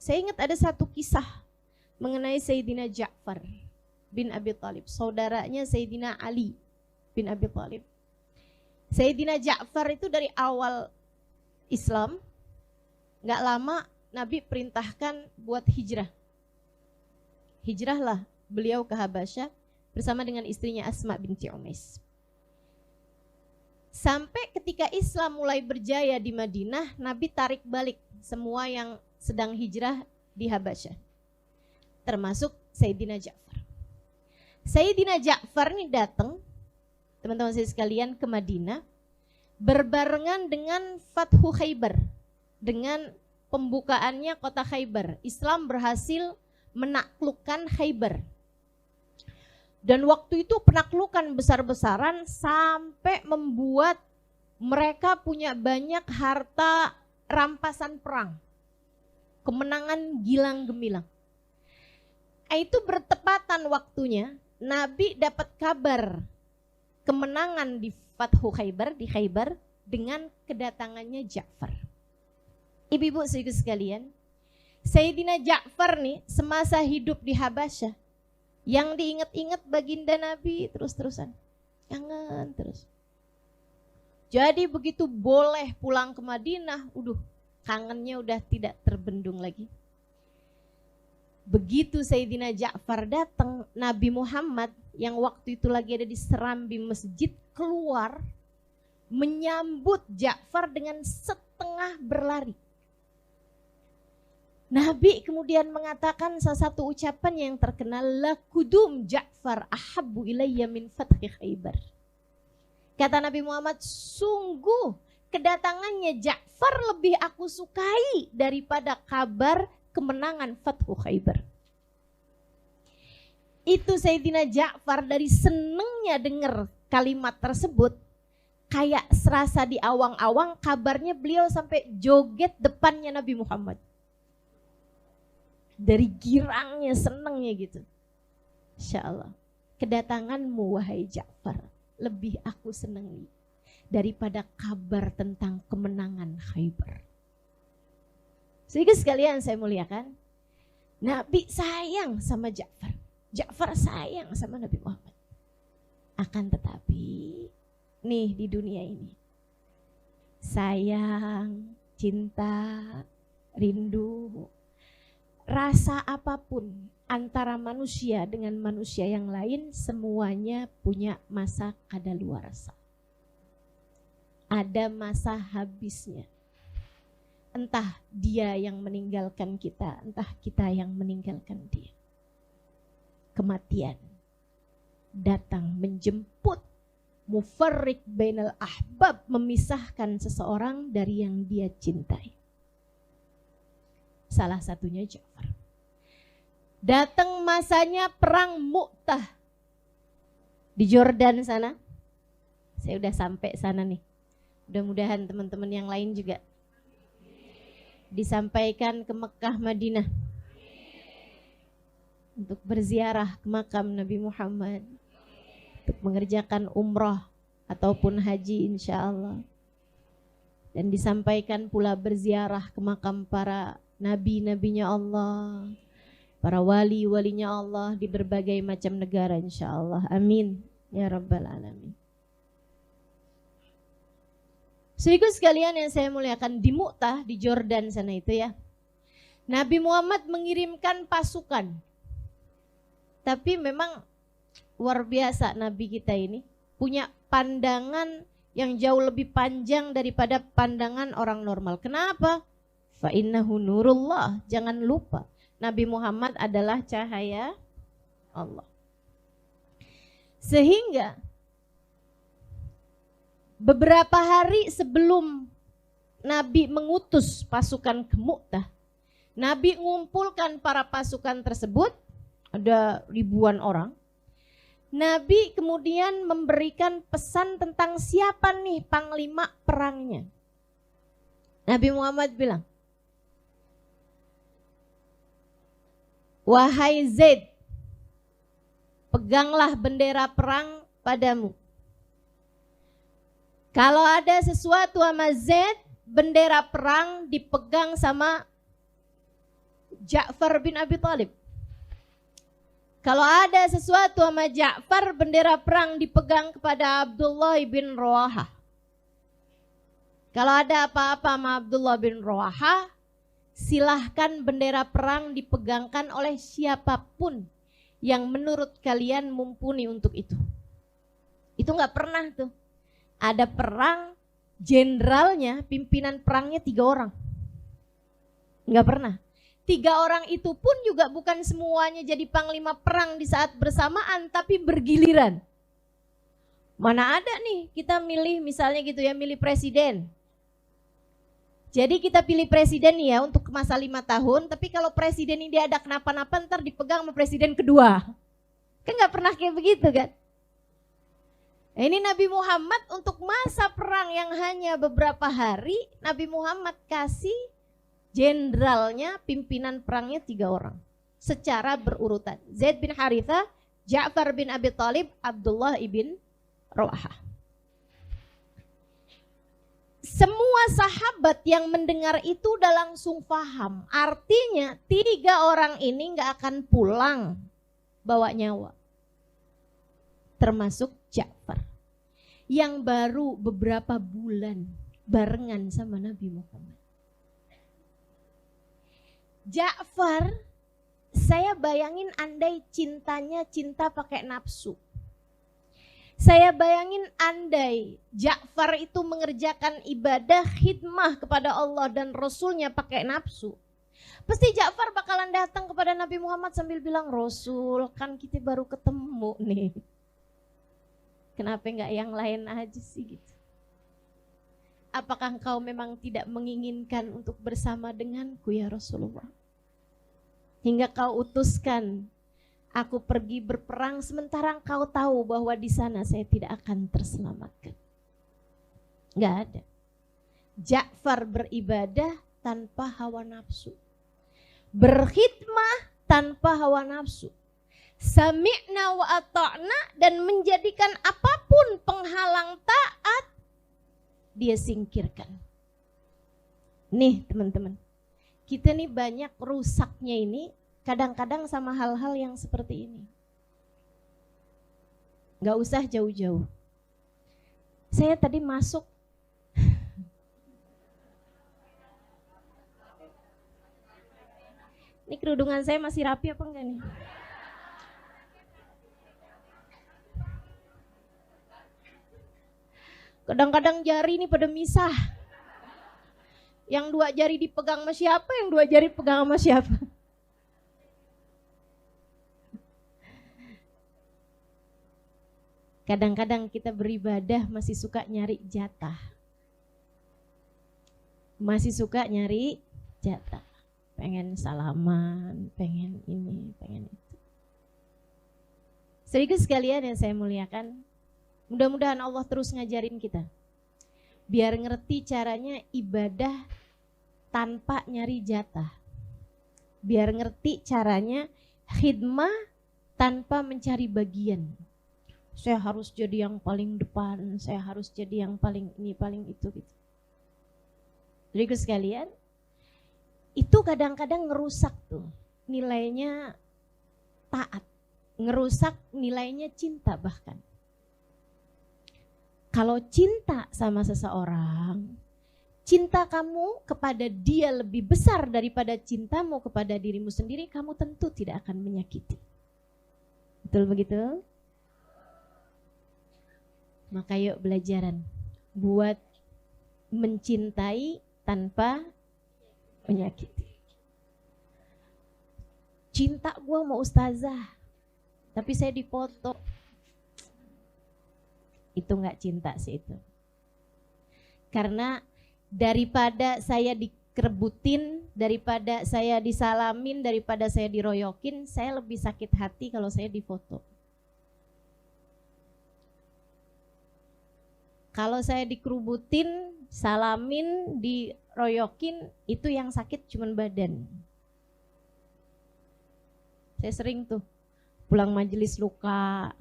Saya ingat ada satu kisah mengenai Sayyidina Ja'far bin Abi Thalib, saudaranya Sayyidina Ali bin Abi Thalib. Sayyidina Ja'far itu dari awal Islam, gak lama Nabi perintahkan buat hijrah. Hijrahlah beliau ke Habasyah bersama dengan istrinya Asma binti Umais. Sampai ketika Islam mulai berjaya di Madinah, Nabi tarik balik semua yang sedang hijrah di Habasyah, termasuk Sayyidina Ja'far. Sayyidina Ja'far ini datang, teman-teman saya sekalian, ke Madinah berbarengan dengan Fathu Khaybar, dengan pembukaannya kota Khaybar. Islam berhasil menaklukkan Khaybar. Dan waktu itu penaklukan besar-besaran sampai membuat mereka punya banyak harta rampasan perang. Kemenangan gilang gemilang. Itu bertepatan waktunya Nabi dapat kabar kemenangan di Fathu Khaybar, di Khaybar, dengan kedatangannya Ja'far. Ibu-ibu saudara sekalian, Sayyidina Ja'far nih semasa hidup di Habasyah, yang diingat-ingat baginda Nabi terus-terusan, kangen terus. Jadi begitu boleh pulang ke Madinah, kangennya udah tidak terbendung lagi. Begitu Sayyidina Ja'far datang, Nabi Muhammad yang waktu itu lagi ada di serambi masjid keluar menyambut Ja'far dengan setengah berlari. Nabi kemudian mengatakan salah satu ucapan yang terkenal, lakudum Ja'far ahabbu ilayya min fathi Khaybar. Kata Nabi Muhammad, sungguh kedatangannya Ja'far lebih aku sukai daripada kabar kemenangan Fathu Khaybar. Itu Sayyidina Ja'far dari senengnya dengar kalimat tersebut, kayak serasa di awang-awang kabarnya beliau sampai joget depannya Nabi Muhammad. Dari girangnya, senengnya gitu. Insya Allah, kedatanganmu wahai Ja'far lebih aku senangi daripada kabar tentang kemenangan Khaybar. Sehingga sekalian saya muliakan, Nabi sayang sama Ja'far, Ja'far sayang sama Nabi Muhammad. Akan tetapi nih di dunia ini, sayang, cinta, rindu, rasa apapun antara manusia dengan manusia yang lain, semuanya punya masa kadaluarsa. Ada masa habisnya. Entah dia yang meninggalkan kita, entah kita yang meninggalkan dia. Kematian datang menjemput, mufarriq bainal ahbab, memisahkan seseorang dari yang dia cintai. Salah satunya Ja'far. Datang masanya perang Mu'tah di Jordan sana. Saya udah sampai sana nih. Mudah-mudahan teman-teman yang lain juga disampaikan ke Mekah, Madinah untuk berziarah ke makam Nabi Muhammad, untuk mengerjakan umrah ataupun haji insya Allah, dan disampaikan pula berziarah ke makam para nabi-nabinya Allah, para wali-walinya Allah di berbagai macam negara insya Allah. Amin ya rabbal alamin. Saudara sekalian yang saya muliakan, di Mu'tah di Jordan sana itu ya, Nabi Muhammad mengirimkan pasukan. Tapi memang luar biasa Nabi kita ini punya pandangan yang jauh lebih panjang daripada pandangan orang normal. Kenapa? Fa innahu nurullah. Jangan lupa, Nabi Muhammad adalah cahaya Allah. Sehingga beberapa hari sebelum Nabi mengutus pasukan ke Mu'tah, Nabi mengumpulkan para pasukan tersebut, ada ribuan orang. Nabi kemudian memberikan pesan tentang siapa nih panglima perangnya. Nabi Muhammad bilang, wahai Zaid, peganglah bendera perang padamu. Kalau ada sesuatu sama Zaid, bendera perang dipegang sama Ja'far bin Abi Thalib. Kalau ada sesuatu sama Ja'far, bendera perang dipegang kepada Abdullah bin Rawaha. Kalau ada apa-apa sama Abdullah bin Rawaha, silahkan bendera perang dipegangkan oleh siapapun yang menurut kalian mumpuni untuk itu. Itu nggak pernah tuh. Ada perang, jenderalnya, pimpinan perangnya 3 orang. Nggak pernah. 3 orang itu pun juga bukan semuanya jadi panglima perang di saat bersamaan, tapi bergiliran. Mana ada nih kita milih misalnya gitu ya, milih presiden. Jadi kita pilih presiden ya untuk masa 5 tahun, tapi kalau presiden ini dia ada kenapa-napa ntar dipegang sama presiden kedua. Kan nggak pernah kayak begitu kan? Nah, ini Nabi Muhammad untuk masa perang yang hanya beberapa hari, Nabi Muhammad kasih jenderalnya, pimpinan perangnya 3 orang. Secara berurutan. Zaid bin Haritha, Ja'far bin Abi Thalib, Abdullah ibn Rawaha. Semua sahabat yang mendengar itu udah langsung paham. Artinya 3 orang ini gak akan pulang bawa nyawa. Termasuk Ja'far. Yang baru beberapa bulan barengan sama Nabi Muhammad. Ja'far, saya bayangin andai cintanya cinta pakai nafsu. Saya bayangin andai Ja'far itu mengerjakan ibadah khidmah kepada Allah dan Rasulnya pakai nafsu. Pasti Ja'far bakalan datang kepada Nabi Muhammad sambil bilang, Rasul kan kita baru ketemu nih. Kenapa enggak yang lain aja sih gitu. Apakah engkau memang tidak menginginkan untuk bersama denganku ya Rasulullah? Hingga kau utuskan aku pergi berperang sementara engkau tahu bahwa di sana saya tidak akan terselamatkan. Enggak ada. Ja'far beribadah tanpa hawa nafsu. Berkhidmah tanpa hawa nafsu. Sami'na wa ata'na, dan menjadikan apapun penghalang taat dia singkirkan. Nih teman-teman, kita nih banyak rusaknya ini kadang-kadang sama hal-hal yang seperti ini. Gak usah jauh-jauh. Saya tadi masuk ini kerudungan saya masih rapi apa enggak nih? Kadang-kadang jari ini pada misah. Yang 2 jari dipegang sama siapa, yang 2 jari pegang sama siapa. Kadang-kadang kita beribadah masih suka nyari jatah. Masih suka nyari jatah. Pengen salaman, pengen ini, pengen itu. Sedikit sekalian yang saya muliakan, mudah-mudahan Allah terus ngajarin kita. Biar ngerti caranya ibadah tanpa nyari jatah. Biar ngerti caranya khidmah tanpa mencari bagian. Saya harus jadi yang paling depan, saya harus jadi yang paling ini, paling itu gitu. Jadi sekalian, itu kadang-kadang ngerusak tuh nilainya taat. Ngerusak nilainya cinta bahkan. Kalau cinta sama seseorang, cinta kamu kepada dia lebih besar daripada cintamu kepada dirimu sendiri, kamu tentu tidak akan menyakiti. Betul begitu? Maka yuk belajaran buat mencintai tanpa menyakiti. Cinta gue mau ustazah, tapi saya dipoto. Itu gak cinta sih itu. Karena daripada saya dikerebutin, daripada saya disalamin, daripada saya diroyokin, saya lebih sakit hati kalau saya difoto. Kalau saya dikerubutin, salamin, diroyokin, itu yang sakit cuman badan. Saya sering tuh pulang majelis luka,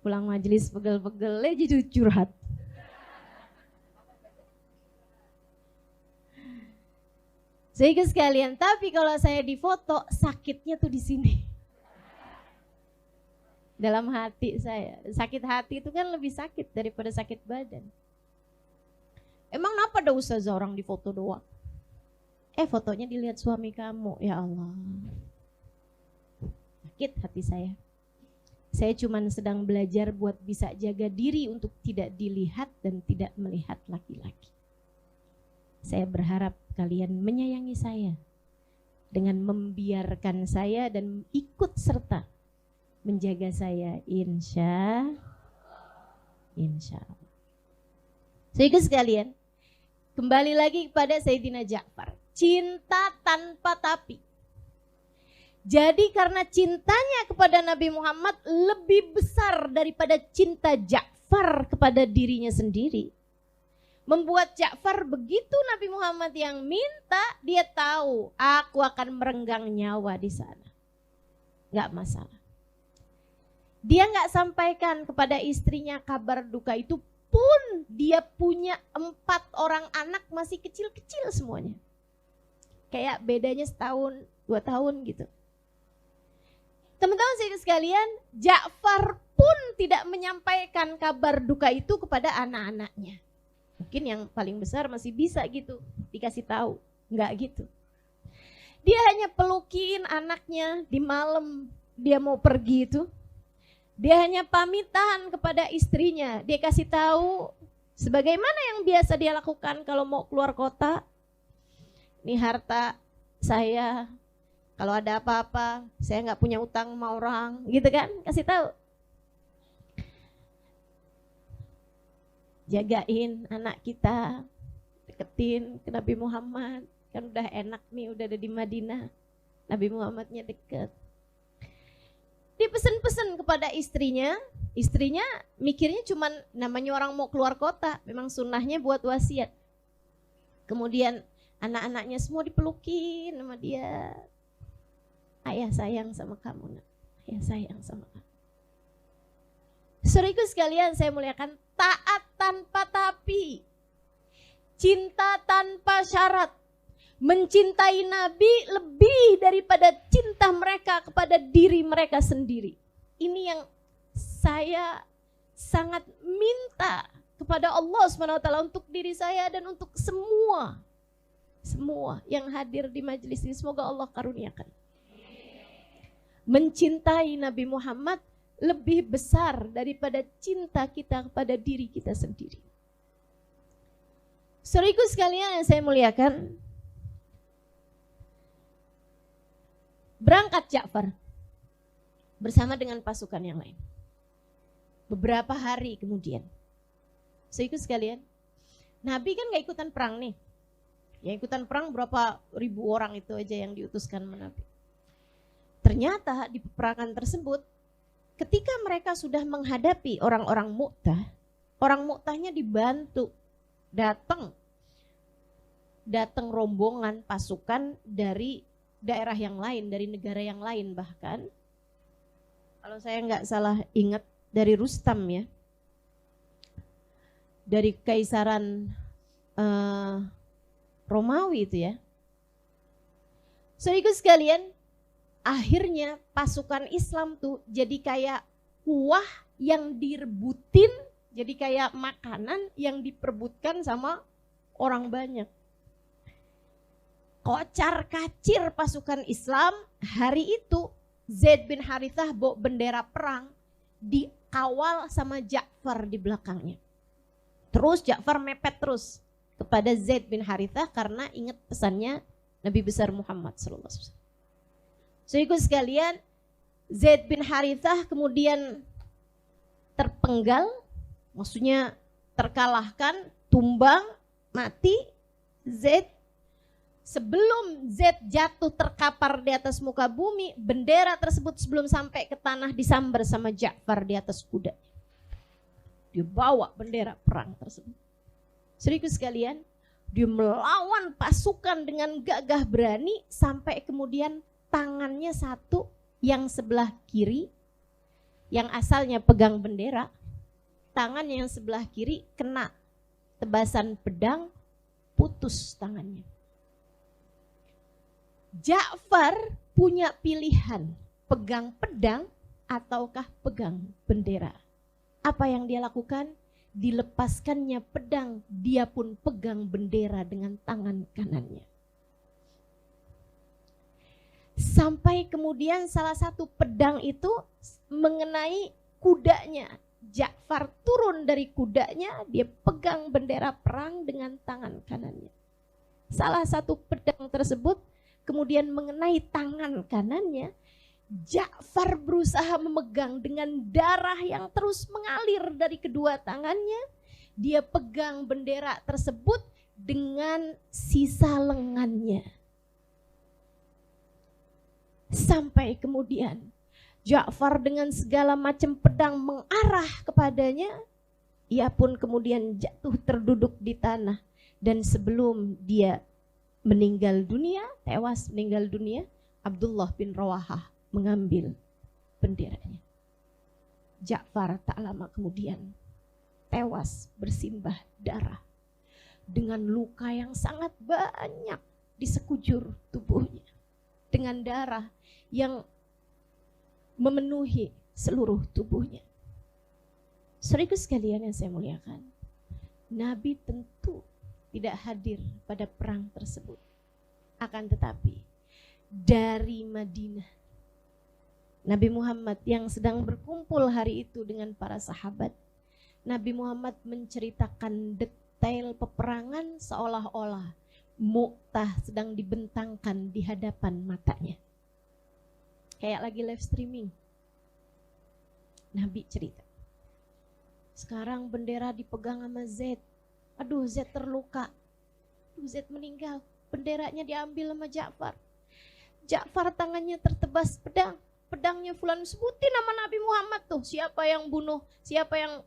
pulang majelis pegel-pegel, jadi curhat. Sehingga sekalian, tapi kalau saya difoto sakitnya tuh di sini. Dalam hati saya, sakit hati itu kan lebih sakit daripada sakit badan. Emang kenapa ada ustazah orang difoto doang? Fotonya dilihat suami kamu, ya Allah. Sakit hati saya. Saya cuma sedang belajar buat bisa jaga diri untuk tidak dilihat dan tidak melihat laki-laki. Saya berharap kalian menyayangi saya dengan membiarkan saya dan ikut serta menjaga saya, insya Allah. Sehingga sekalian, kembali lagi kepada Sayyidina Ja'far. Cinta tanpa tapi. Jadi karena cintanya kepada Nabi Muhammad lebih besar daripada cinta Ja'far kepada dirinya sendiri. Membuat Ja'far begitu Nabi Muhammad yang minta, dia tahu aku akan merenggang nyawa di sana. Gak masalah. Dia gak sampaikan kepada istrinya kabar duka itu pun dia punya 4 orang anak masih kecil-kecil semuanya. Kayak bedanya setahun, 2 tahun gitu. Teman-teman sekalian, Ja'far pun tidak menyampaikan kabar duka itu kepada anak-anaknya. Mungkin yang paling besar masih bisa gitu, dikasih tahu. Enggak gitu. Dia hanya pelukin anaknya di malam dia mau pergi itu. Dia hanya pamitan kepada istrinya. Dia kasih tahu sebagaimana yang biasa dia lakukan kalau mau keluar kota. Ini harta saya, kalau ada apa-apa, saya nggak punya utang sama orang, gitu kan? Kasih tahu. Jagain anak kita, deketin ke Nabi Muhammad, kan udah enak nih, udah ada di Madinah, Nabi Muhammadnya deket. Dia pesen-pesen kepada istrinya mikirnya cuman namanya orang mau keluar kota, memang sunnahnya buat wasiat. Kemudian anak-anaknya semua dipelukin sama dia. Ayah sayang sama kamu, nak. Ayah sayang sama kamu. Saudaraku sekalian, saya muliakan, taat tanpa tapi, cinta tanpa syarat, mencintai Nabi lebih daripada cinta mereka kepada diri mereka sendiri. Ini yang saya sangat minta kepada Allah SWT untuk diri saya dan untuk semua yang hadir di majelis ini. Semoga Allah karuniakan. Mencintai Nabi Muhammad lebih besar daripada cinta kita kepada diri kita sendiri. Saudaraku sekalian yang saya muliakan, berangkat Ja'far bersama dengan pasukan yang lain. Beberapa hari kemudian, saudaraku sekalian, Nabi kan gak ikutan perang nih. Yang ikutan perang berapa ribu orang itu aja yang diutuskan Nabi. Ternyata di peperangan tersebut, ketika mereka sudah menghadapi orang-orang Mu'tah, orang Mu'tahnya dibantu, datang rombongan pasukan dari daerah yang lain, dari negara yang lain bahkan. Kalau saya nggak salah ingat dari Rustam ya, dari Kaisaran Romawi itu ya. Saudaraku sekalian, akhirnya pasukan Islam tuh jadi kayak kuah yang direbutin, jadi kayak makanan yang diperebutkan sama orang banyak. Kocar kacir pasukan Islam. Hari itu Zaid bin Harithah bawa bendera perang, dikawal sama Ja'far di belakangnya. Terus Ja'far mepet terus kepada Zaid bin Harithah karena ingat pesannya Nabi besar Muhammad SAW. Saudaraku sekalian, Zaid bin Harithah kemudian terpenggal, maksudnya terkalahkan, tumbang, mati. Sebelum Zaid jatuh terkapar di atas muka bumi, bendera tersebut sebelum sampai ke tanah disambar sama Ja'far di atas kuda. Dia bawa bendera perang tersebut. Saudaraku sekalian, dia melawan pasukan dengan gagah berani sampai kemudian tangannya satu, yang sebelah kiri, yang asalnya pegang bendera, tangan yang sebelah kiri kena tebasan pedang, putus tangannya. Ja'far punya pilihan, pegang pedang ataukah pegang bendera. Apa yang dia lakukan? Dilepaskannya pedang, dia pun pegang bendera dengan tangan kanannya. Sampai kemudian salah satu pedang itu mengenai kudanya. Ja'far turun dari kudanya, dia pegang bendera perang dengan tangan kanannya. Salah satu pedang tersebut kemudian mengenai tangan kanannya. Ja'far berusaha memegang dengan darah yang terus mengalir dari kedua tangannya. Dia pegang bendera tersebut dengan sisa lengannya. Sampai kemudian Ja'far dengan segala macam pedang mengarah kepadanya. Ia pun kemudian jatuh terduduk di tanah. Dan sebelum dia meninggal dunia, tewas meninggal dunia, Abdullah bin Rawahah mengambil benderanya. Ja'far tak lama kemudian tewas bersimbah darah dengan luka yang sangat banyak di sekujur tubuhnya, dengan darah yang memenuhi seluruh tubuhnya. Saudaraku sekalian yang saya muliakan, Nabi tentu tidak hadir pada perang tersebut. Akan tetapi dari Madinah, Nabi Muhammad yang sedang berkumpul hari itu dengan para sahabat, Nabi Muhammad menceritakan detail peperangan seolah-olah Mu'tah sedang dibentangkan di hadapan matanya. Kayak lagi live streaming. Nabi cerita. Sekarang bendera dipegang sama Z. Aduh, Z terluka. Aduh, Z meninggal. Benderanya diambil sama Ja'far. Ja'far tangannya tertebas pedang. Pedangnya fulan, sebutin nama Nabi Muhammad tuh. Siapa yang bunuh, siapa yang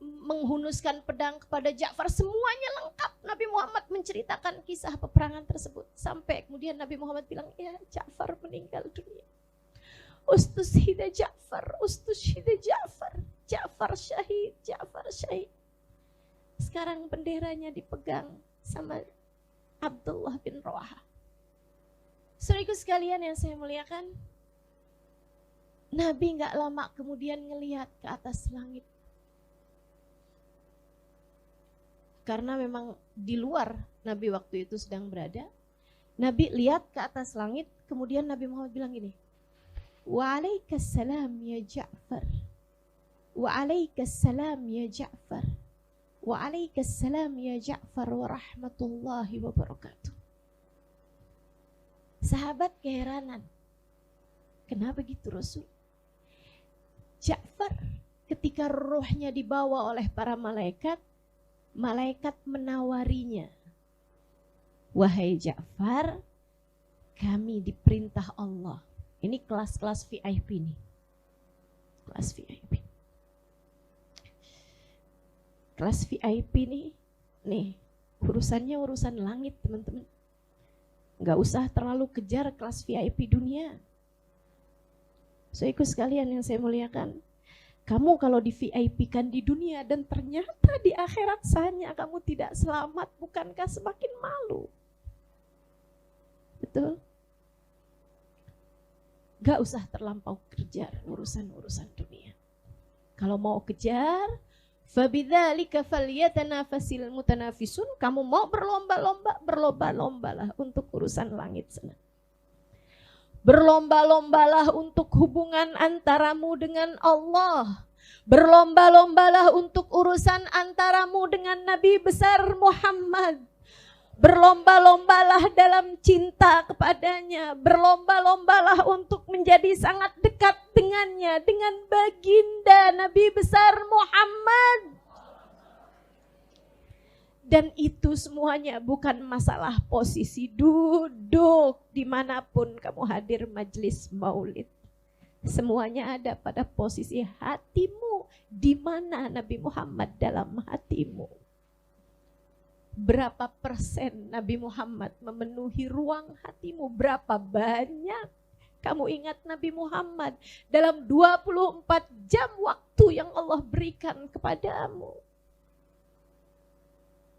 menghunuskan pedang kepada Ja'far. Semuanya lengkap. Nabi Muhammad menceritakan kisah peperangan tersebut. Sampai kemudian Nabi Muhammad bilang, ya Ja'far meninggal dunia. Ustushida Ja'far, ustushida Ja'far. Ja'far syahid, Ja'far syahid. Sekarang benderanya dipegang sama Abdullah bin Rawahah. Saudaraku sekalian yang saya muliakan, Nabi gak lama kemudian ngelihat ke atas langit. Karena memang di luar Nabi waktu itu sedang berada. Nabi lihat ke atas langit, kemudian Nabi Muhammad bilang gini, Wa'alaikassalam ya Ja'far. Wa'alaikassalam ya Ja'far. Wa'alaikassalam ya Ja'far wa rahmatullahi wa barakatuh. Sahabat keheranan, kenapa gitu Rasul? Ja'far ketika rohnya dibawa oleh para malaikat, malaikat menawarinya, wahai Ja'far, kami diperintah Allah. Ini kelas-kelas VIP nih. Kelas VIP. Kelas VIP nih urusannya urusan langit teman-teman. Gak usah terlalu kejar kelas VIP dunia. Saudaraku sekalian yang saya muliakan, kamu kalau di VIP-kan di dunia dan ternyata di akhirat sana kamu tidak selamat, bukankah semakin malu? Betul? Gak usah terlampau kejar urusan-urusan dunia. Kalau mau kejar, fabidzalika falyatanafasil mutanafisun. Kamu mau berlomba-lomba, berlomba-lombalah untuk urusan langit sana. Berlomba-lombalah untuk hubungan antaramu dengan Allah. Berlomba-lombalah untuk urusan antaramu dengan Nabi besar Muhammad. Berlomba-lombalah dalam cinta kepadanya. Berlomba-lombalah untuk menjadi sangat dekat dengannya, dengan baginda Nabi besar Muhammad. Dan itu semuanya bukan masalah posisi duduk dimanapun kamu hadir majelis maulid. Semuanya ada pada posisi hatimu, di mana Nabi Muhammad dalam hatimu. Berapa persen Nabi Muhammad memenuhi ruang hatimu? Berapa banyak kamu ingat Nabi Muhammad dalam 24 jam waktu yang Allah berikan kepadamu?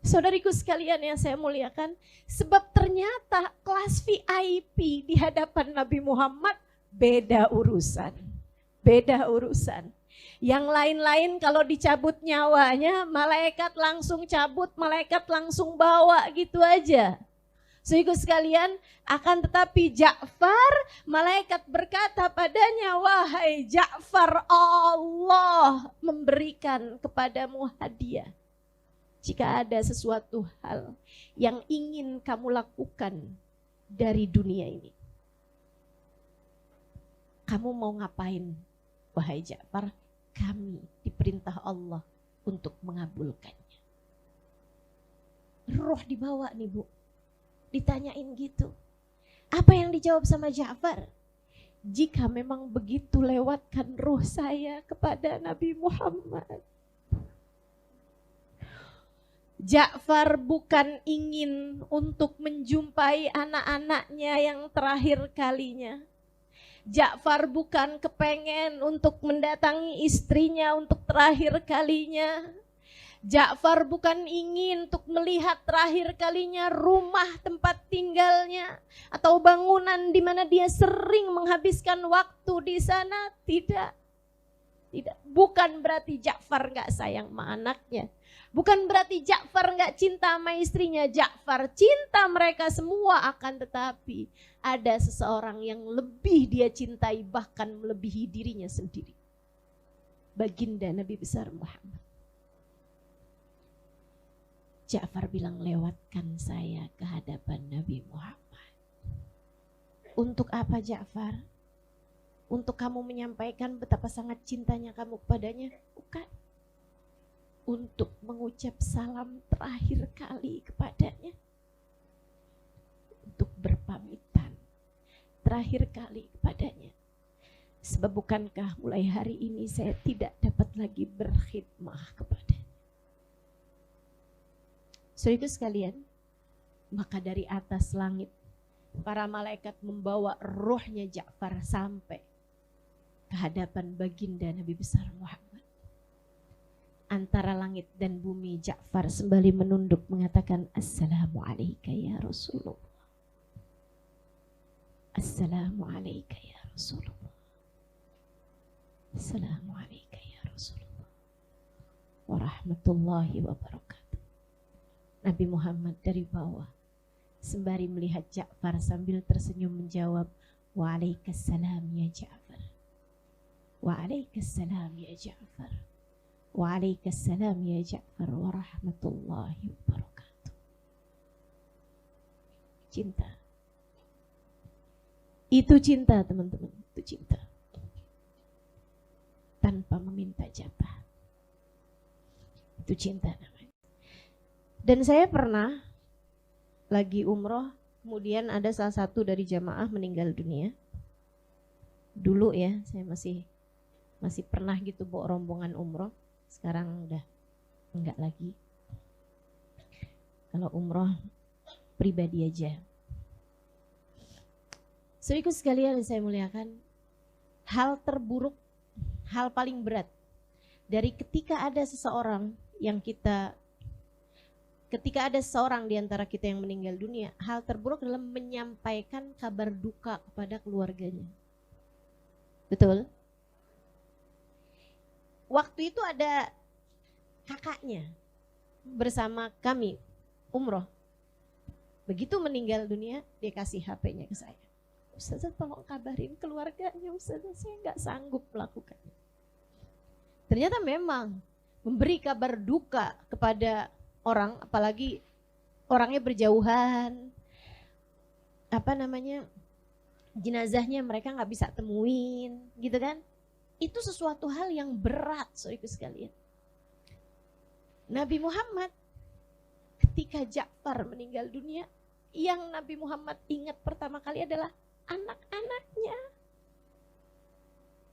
Saudariku sekalian yang saya muliakan, sebab ternyata kelas VIP di hadapan Nabi Muhammad beda urusan. Beda urusan. Yang lain-lain kalau dicabut nyawanya, malaikat langsung cabut, malaikat langsung bawa gitu aja. Saudaraku sekalian, akan tetapi Ja'far, malaikat berkata padanya, wahai Ja'far, Allah memberikan kepadamu hadiah. Jika ada sesuatu hal yang ingin kamu lakukan dari dunia ini, kamu mau ngapain, wahai Ja'far? Kami diperintah Allah untuk mengabulkannya. Roh dibawa nih Bu, ditanyain gitu. Apa yang dijawab sama Ja'far? Jika memang begitu, lewatkan roh saya kepada Nabi Muhammad. Ja'far bukan ingin untuk menjumpai anak-anaknya yang terakhir kalinya. Ja'far bukan kepengen untuk mendatangi istrinya untuk terakhir kalinya. Ja'far bukan ingin untuk melihat terakhir kalinya rumah tempat tinggalnya atau bangunan di mana dia sering menghabiskan waktu di sana. Tidak. Bukan berarti Ja'far gak sayang sama anaknya. Bukan berarti Ja'far gak cinta sama istrinya. Ja'far cinta mereka semua, akan tetapi ada seseorang yang lebih dia cintai, bahkan melebihi dirinya sendiri. Baginda Nabi besar Muhammad. Ja'far bilang, lewatkan saya ke hadapan Nabi Muhammad. Untuk apa Ja'far? Untuk kamu menyampaikan betapa sangat cintanya kamu kepadanya? Bukan. Untuk mengucap salam terakhir kali kepadanya. Untuk berpamitan terakhir kali kepadanya. Sebab bukankah mulai hari ini saya tidak dapat lagi berkhidmah kepadanya. Saudaraku sekalian, maka dari atas langit para malaikat membawa rohnya Ja'far sampai ke hadapan baginda Nabi besar Muhammad. Antara langit dan bumi, Ja'far sembari menunduk mengatakan, Assalamualaikum ya Rasulullah. Assalamualaikum ya Rasulullah. Assalamualaikum ya Rasulullah. Warahmatullahi wabarakatuh. Nabi Muhammad dari bawah sembari melihat Ja'far sambil tersenyum menjawab, Waalaikumsalam ya Ja'far. Waalaikumsalam ya Ja'far. Waalaikumsalam ya Ja'far warahmatullahi wabarakatuh. Cinta. Itu cinta teman-teman, itu cinta. Tanpa meminta jatah. Itu cinta namanya. Dan saya pernah lagi umroh, kemudian ada salah satu dari jamaah meninggal dunia. Dulu ya, saya masih pernah gitu bawa rombongan umroh. Sekarang udah enggak lagi. Kalau umroh pribadi aja. Saudaraku sekalian yang saya muliakan, hal terburuk, hal paling berat dari ketika ada seseorang di antara kita yang meninggal dunia, hal terburuk adalah menyampaikan kabar duka kepada keluarganya. Betul? Waktu itu ada kakaknya bersama kami umroh. Begitu meninggal dunia, dia kasih HP-nya ke saya. Ustazah tolong kabarin keluarganya, Ustazah saya nggak sanggup melakukannya. Ternyata memang memberi kabar duka kepada orang, apalagi orangnya berjauhan, jenazahnya mereka nggak bisa temuin, gitu kan? Itu sesuatu hal yang berat, saudaraku sekalian. Nabi Muhammad ketika Ja'far meninggal dunia, yang Nabi Muhammad ingat pertama kali adalah anak-anaknya.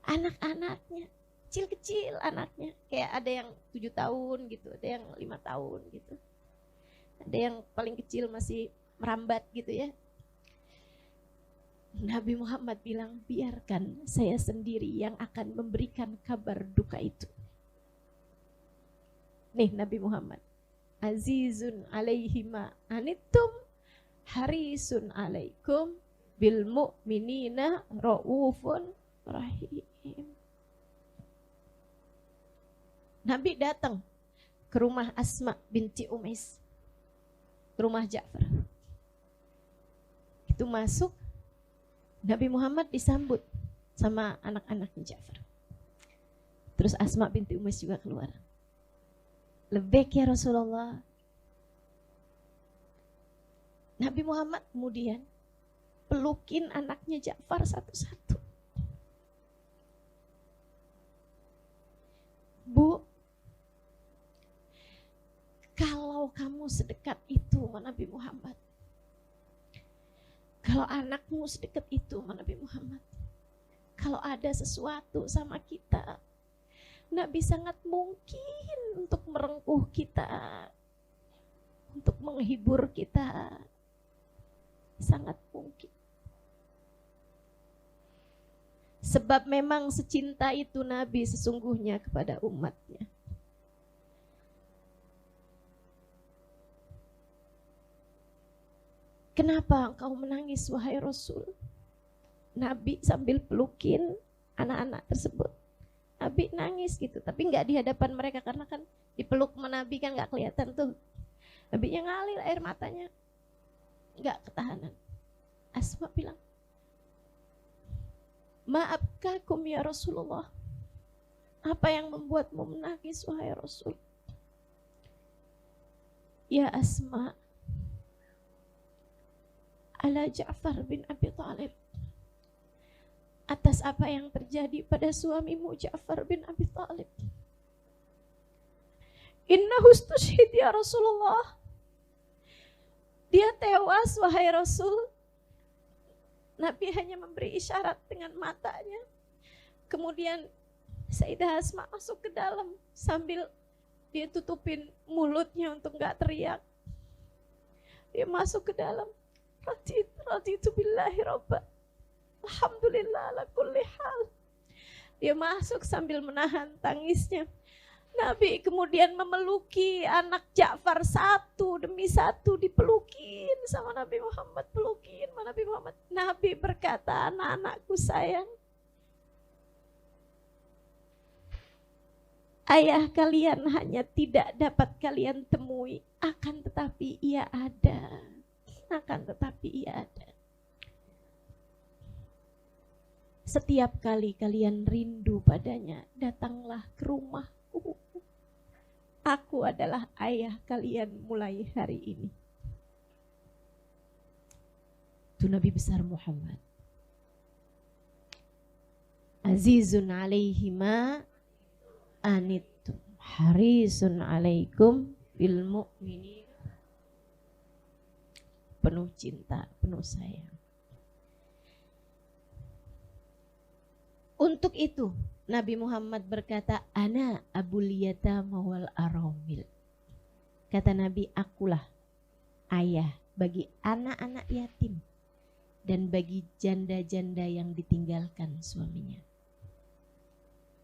Anak-anaknya, kecil-kecil anaknya. Kayak ada yang 7 tahun gitu, ada yang 5 tahun gitu. Ada yang paling kecil masih merambat gitu ya. Nabi Muhammad bilang, biarkan saya sendiri yang akan memberikan kabar duka itu. Nih Nabi Muhammad, azizun alaihi ma anittum harisun alaikum bil mu'minina raufun rahim. Nabi datang ke rumah Asma binti Umais, ke rumah Ja'far. Itu masuk, Nabi Muhammad disambut sama anak-anaknya Ja'far. Terus Asma binti Umais juga keluar. Lebek ya Rasulullah. Nabi Muhammad kemudian pelukin anaknya Ja'far satu-satu. Bu, kalau kamu sedekat itu sama Nabi Muhammad, kalau anakmu sedekat itu sama Nabi Muhammad, kalau ada sesuatu sama kita, Nabi sangat mungkin untuk merengkuh kita, untuk menghibur kita, sangat mungkin. Sebab memang secinta itu Nabi sesungguhnya kepada umatnya. Kenapa engkau menangis wahai Rasul? Nabi sambil pelukin anak-anak tersebut. Nabi nangis gitu, tapi nggak di hadapan mereka karena kan dipeluk sama Nabi kan nggak kelihatan tuh. Nabinya ngalir air matanya, nggak ketahanan. Asma bilang, maafkakum ya Rasulullah. Apa yang membuatmu menangis wahai Rasul? Ya Asma, ala Ja'far bin Abi Thalib, atas apa yang terjadi pada suamimu Ja'far bin Abi Thalib. Innahu stushhid ya Rasulullah. Dia tewas wahai Rasul. Nabi hanya memberi isyarat dengan matanya. Kemudian Sayyidah Asma masuk ke dalam sambil dia tutupin mulutnya untuk gak teriak. Dia masuk ke dalam. Raditu billahi robba. Alhamdulillah ala kulli hal. Dia masuk sambil menahan tangisnya. Nabi kemudian memeluki anak Ja'far satu demi satu, dipelukin sama Nabi Muhammad, pelukin sama Nabi Muhammad. Nabi berkata, anak-anakku sayang, ayah kalian hanya tidak dapat kalian temui, akan tetapi ia ada. Akan tetapi ia ada. Setiap kali kalian rindu padanya, datanglah ke rumahku. Aku adalah ayah kalian mulai hari ini. Itu Nabi besar Muhammad. Azizun alaihi ma anittum harisun alaikum bil mu'minin. Penuh cinta, penuh sayang. Untuk itu Nabi Muhammad berkata, ana abul yatama wal aramil. Kata Nabi, akulah ayah bagi anak-anak yatim dan bagi janda-janda yang ditinggalkan suaminya.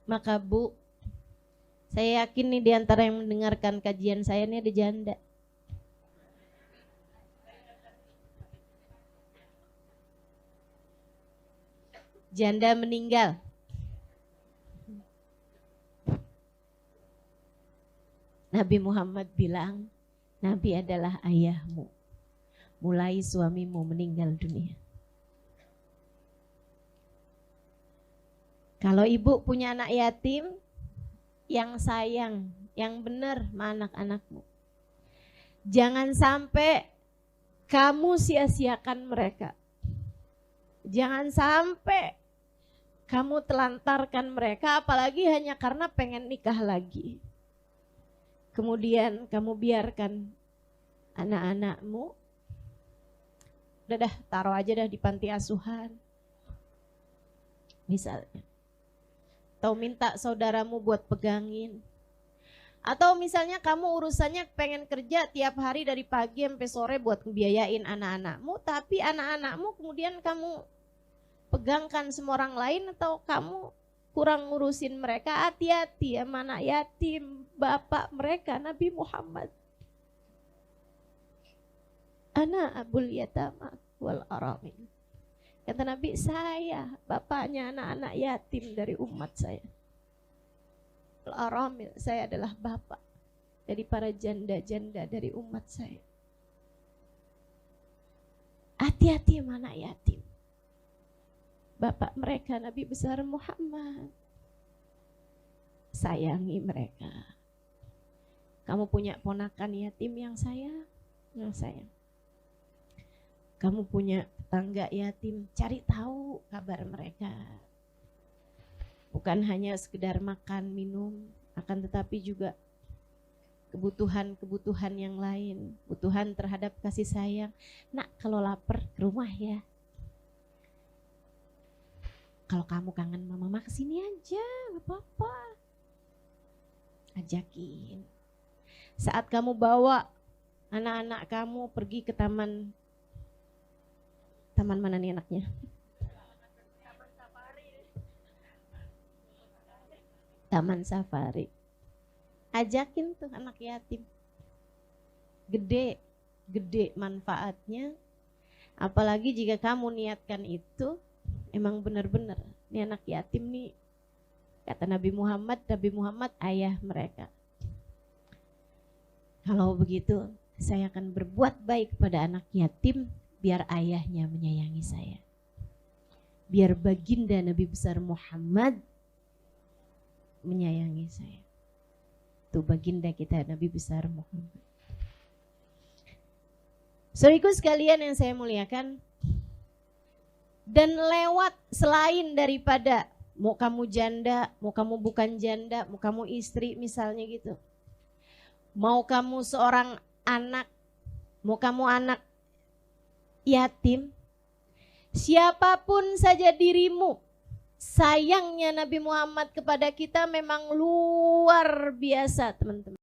Maka Bu, saya yakin nih di antara yang mendengarkan kajian saya ini ada janda. Janda meninggal. Nabi Muhammad bilang, Nabi adalah ayahmu mulai suamimu meninggal dunia. Kalau ibu punya anak yatim, yang sayang, yang benar sama anak-anakmu. Jangan sampai kamu sia-siakan mereka. Jangan sampai kamu telantarkan mereka, apalagi hanya karena pengen nikah lagi. Kemudian kamu biarkan anak-anakmu, udah dah taruh aja dah di panti asuhan. Misalnya. Atau minta saudaramu buat pegangin. Atau misalnya kamu urusannya pengen kerja tiap hari dari pagi sampai sore buat ngebiayain anak-anakmu, tapi anak-anakmu kemudian kamu pegangkan semua orang lain, atau kamu kurang ngurusin mereka. Hati-hati sama anak yatim, bapak mereka. Nabi Muhammad Ana abul yatama wal aramil. Kata Nabi, saya bapaknya anak-anak yatim dari umat saya. Al-aramil, saya adalah bapak dari para janda-janda dari umat saya. Hati-hati sama anak yatim. Bapak mereka Nabi besar Muhammad. Sayangi mereka. Kamu punya ponakan yatim yang sayang? Yang sayang. Kamu punya tetangga yatim, cari tahu kabar mereka. Bukan hanya sekedar makan, minum, akan tetapi juga kebutuhan-kebutuhan yang lain. Kebutuhan terhadap kasih sayang. Nak, kalau lapar ke rumah ya. Kalau kamu kangen mama kesini aja, gak apa-apa. Ajakin. Saat kamu bawa anak-anak kamu pergi ke taman mana nih anaknya? Taman safari. Ajakin tuh anak yatim. Gede manfaatnya. Apalagi jika kamu niatkan itu, emang benar-benar ini anak yatim nih, kata Nabi Muhammad ayah mereka. Kalau begitu, saya akan berbuat baik pada anak yatim, biar ayahnya menyayangi saya. Biar baginda Nabi besar Muhammad menyayangi saya. Itu baginda kita Nabi besar Muhammad. Saudaraku sekalian yang saya muliakan, dan lewat selain daripada mau kamu janda, mau kamu bukan janda, mau kamu istri misalnya gitu. Mau kamu seorang anak, mau kamu anak yatim, siapapun saja dirimu, sayangnya Nabi Muhammad kepada kita memang luar biasa, teman-teman.